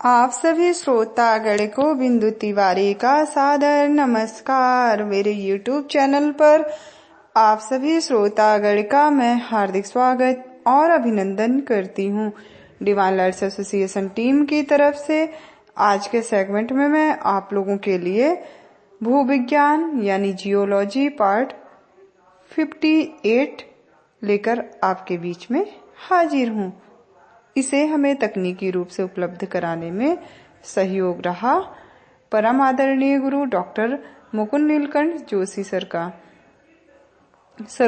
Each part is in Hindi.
आप सभी श्रोतागण को बिंदु तिवारी का सादर नमस्कार। मेरे YouTube चैनल पर आप सभी श्रोतागण का मैं हार्दिक स्वागत और अभिनंदन करती हूँ। डिवाइन लाइट्स एसोसिएशन टीम की तरफ से आज के सेगमेंट में मैं आप लोगों के लिए भूविज्ञान यानी जियोलॉजी पार्ट 58 लेकर आपके बीच में हाजिर हूँ। इसे हमें तकनीकी रूप से उपलब्ध कराने में सहयोग रहा परम आदरणीय गुरु डॉक्टर मुकुंद नीलकंठ जोशी सर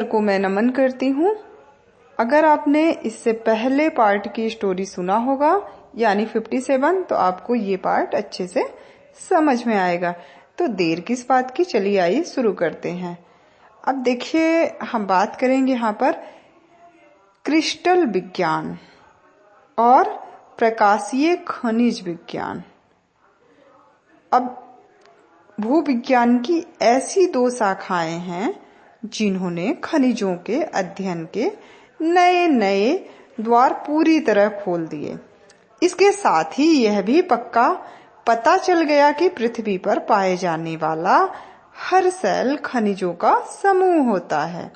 को मैं नमन करती हूँ। अगर आपने इससे पहले पार्ट की स्टोरी सुना होगा यानी 57, तो आपको ये पार्ट अच्छे से समझ में आएगा। तो देर किस बात की, चलिए आइए शुरू करते हैं। अब देखिए, हम बात करेंगे यहाँ पर क्रिस्टल विज्ञान और प्रकाशीय खनिज विज्ञान। अब भूविज्ञान की ऐसी दो शाखाएं हैं जिन्होंने खनिजों के अध्ययन के नए नए द्वार पूरी तरह खोल दिए। इसके साथ ही यह भी पक्का पता चल गया कि पृथ्वी पर पाए जाने वाला हर सेल खनिजों का समूह होता है।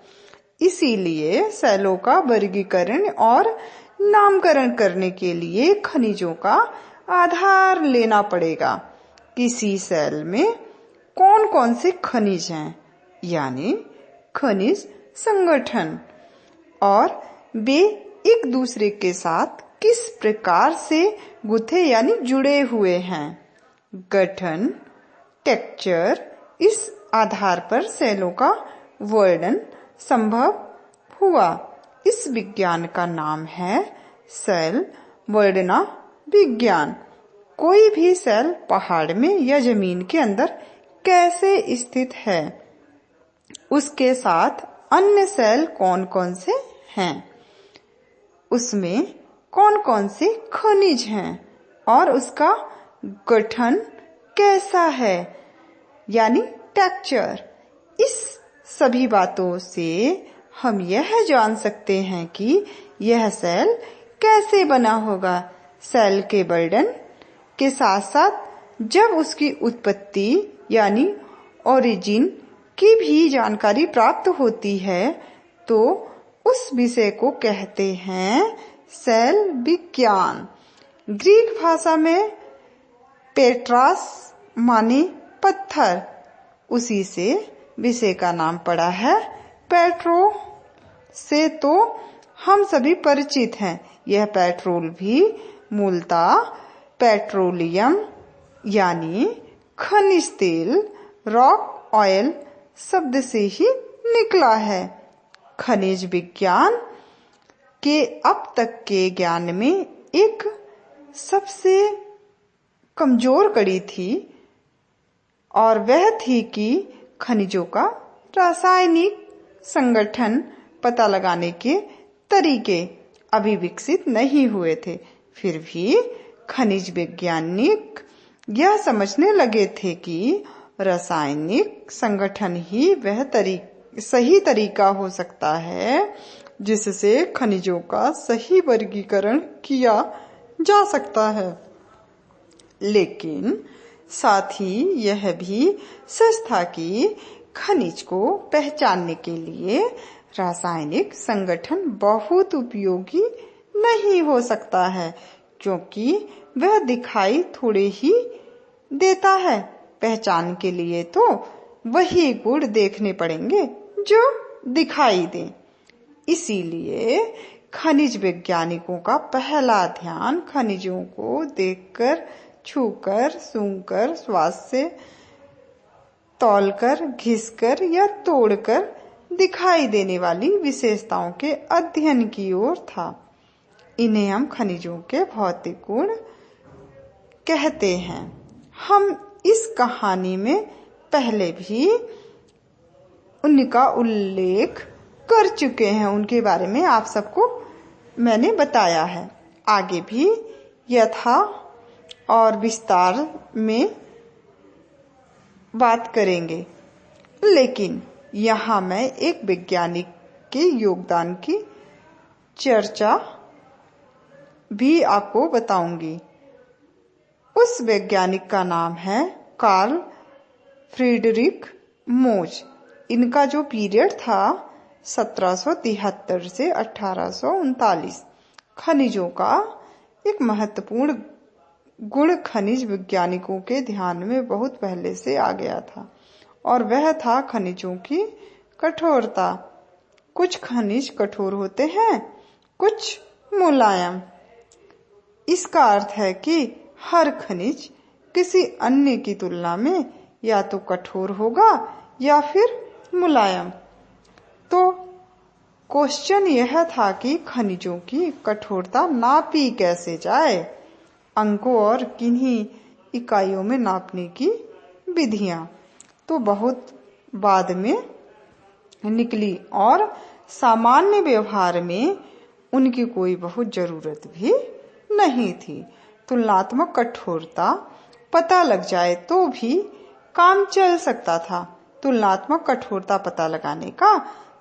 इसीलिए सेलों का वर्गीकरण और नामकरण करने के लिए खनिजों का आधार लेना पड़ेगा। किसी सेल में कौन कौन से खनिज हैं, यानी खनिज संगठन, और वे एक दूसरे के साथ किस प्रकार से गुथे यानी जुड़े हुए हैं। गठन, टेक्सचर, इस आधार पर सेलों का वर्णन संभव हुआ। इस विज्ञान का नाम है सेल वर्णना विज्ञान। कोई भी सेल पहाड़ में या जमीन के अंदर कैसे स्थित है, उसके साथ अन्य सेल कौन कौन से हैं, उसमें कौन कौन से खनिज हैं और उसका गठन कैसा है यानी टेक्सचर। इस सभी बातों से हम यह जान सकते हैं कि यह सेल कैसे बना होगा। सेल के वर्णन के साथ साथ जब उसकी उत्पत्ति यानी ओरिजिन की भी जानकारी प्राप्त होती है तो उस विषय को कहते हैं सेल विज्ञान। ग्रीक भाषा में पेट्रास माने पत्थर, उसी से विषय का नाम पड़ा है। पेट्रो से तो हम सभी परिचित हैं। यह पेट्रोल भी मूलतः पेट्रोलियम यानी खनिज तेल, रॉक ऑयल शब्द से ही निकला है। खनिज विज्ञान के अब तक के ज्ञान में एक सबसे कमजोर कड़ी थी और वह थी कि खनिजों का रासायनिक संगठन पता लगाने के तरीके अभी विकसित नहीं हुए थे। फिर भी खनिज वैज्ञानिक यह समझने लगे थे कि रासायनिक संगठन ही वह सही तरीका हो सकता है जिससे खनिजों का सही वर्गीकरण किया जा सकता है। लेकिन साथ ही यह भी सच था कि खनिज को पहचानने के लिए रासायनिक संगठन बहुत उपयोगी नहीं हो सकता है, क्योंकि वह दिखाई थोड़े ही देता है। पहचान के लिए तो वही गुण देखने पड़ेंगे जो दिखाई दे। इसीलिए खनिज वैज्ञानिकों का पहला ध्यान खनिजों को देखकर, छूकर, सूंघकर, स्वाद से तौलकर, घिसकर या तोड़कर दिखाई देने वाली विशेषताओं के अध्ययन की ओर था। इन्हें हम खनिजों के भौतिक गुण कहते हैं। हम इस कहानी में पहले भी उनका उल्लेख कर चुके हैं, उनके बारे में आप सबको मैंने बताया है। आगे भी यथा और विस्तार में बात करेंगे, लेकिन यहाँ मैं एक वैज्ञानिक के योगदान की चर्चा भी आपको बताऊंगी। उस वैज्ञानिक का नाम है कार्ल फ्रीडरिक मोज। इनका जो पीरियड था 1773 से 1839। खनिजों का एक महत्वपूर्ण गुण खनिज वैज्ञानिकों के ध्यान में बहुत पहले से आ गया था और वह था खनिजों की कठोरता। कुछ खनिज कठोर होते हैं, कुछ मुलायम। इसका अर्थ है कि हर खनिज किसी अन्य की तुलना में या तो कठोर होगा या फिर मुलायम। तो क्वेश्चन यह था कि खनिजों की कठोरता नापी कैसे जाए, अंकों और किन्हीं इकाइयों में नापने की विधियां तो बहुत बाद में निकली और सामान्य व्यवहार में उनकी कोई बहुत जरूरत भी नहीं थी। तुलनात्मक कठोरता पता लग जाए तो भी काम चल सकता था। तुलनात्मक कठोरता पता लगाने का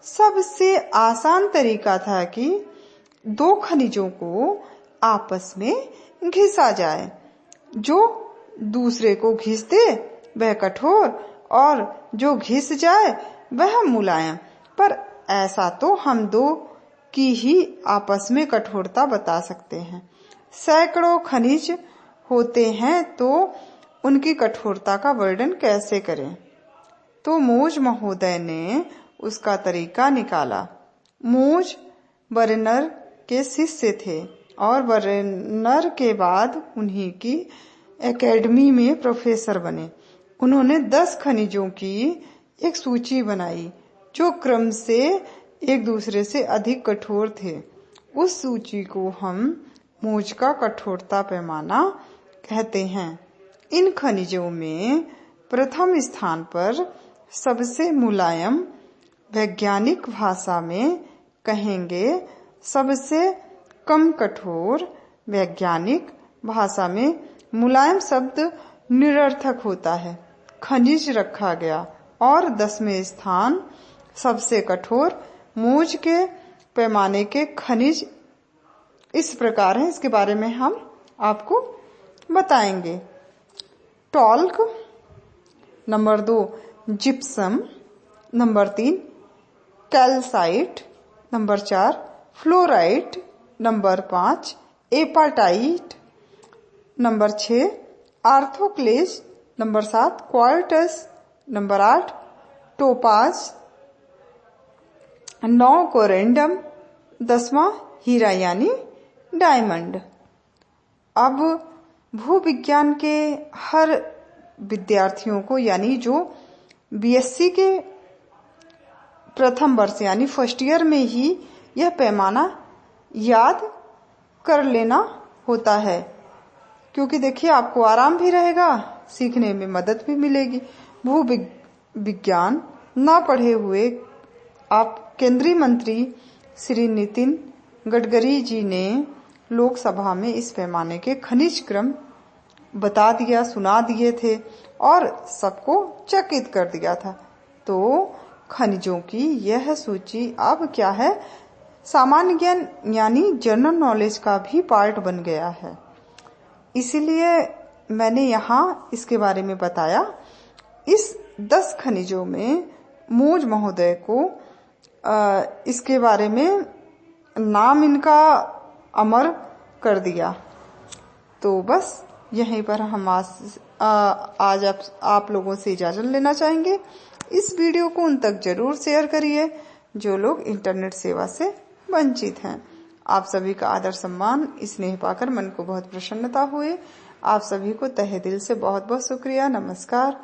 सबसे आसान तरीका था कि दो खनिजों को आपस में घिसा जाए। जो दूसरे को घिस दे वह कठोर और जो घिस जाए वह मुलायम। पर ऐसा तो हम दो की ही आपस में कठोरता बता सकते हैं। सैकड़ों खनिज होते हैं तो उनकी कठोरता का वर्णन कैसे करें? तो मोज महोदय ने उसका तरीका निकाला। मोज बर्नर के शिष्य थे और बर्नर के बाद उन्हीं की एकेडमी में प्रोफेसर बने। उन्होंने 10 खनिजों की एक सूची बनाई जो क्रम से एक दूसरे से अधिक कठोर थे। उस सूची को हम मोज का कठोरता पैमाना कहते हैं। इन खनिजों में प्रथम स्थान पर सबसे मुलायम, वैज्ञानिक भाषा में कहेंगे सबसे कम कठोर। वैज्ञानिक भाषा में मुलायम शब्द निरर्थक होता है, खनिज रखा गया और 10वें स्थान सबसे कठोर। मोज के पैमाने के खनिज इस प्रकार हैं, इसके बारे में हम आपको बताएंगे। Talc, number 2 gypsum, number 3 calcite, number 4 fluorite, number 5 apatite, number 6 orthoclase, number 7 quartz, number 8 topaz, 9 corundum, 10वां हीरा यानी डायमंड। अब भूविज्ञान के हर विद्यार्थियों को यानी जो बीएससी के प्रथम वर्ष यानी फर्स्ट ईयर में ही यह पैमाना याद कर लेना होता है, क्योंकि देखिए आपको आराम भी रहेगा, सीखने में मदद भी मिलेगी। भूविज्ञान न पढ़े हुए आप केंद्रीय मंत्री श्री नितिन गडकरी जी ने लोकसभा में इस पैमाने के खनिज क्रम बता दिया, सुना दिए थे और सबको चकित कर दिया था। तो खनिजों की यह सूची अब क्या है, सामान्य ज्ञान यानी जनरल नॉलेज का भी पार्ट बन गया है। इसीलिए मैंने यहाँ इसके बारे में बताया। इस 10 खनिजों में मोज महोदय को इसके बारे में नाम इनका अमर कर दिया। तो बस यहीं पर हम आज आप लोगों से इजाजत लेना चाहेंगे। इस वीडियो को उन तक जरूर शेयर करिए जो लोग इंटरनेट सेवा से वंचित हैं। आप सभी का आदर सम्मान स्नेह पाकर मन को बहुत प्रसन्नता हुई। आप सभी को तहे दिल से बहुत बहुत शुक्रिया। नमस्कार।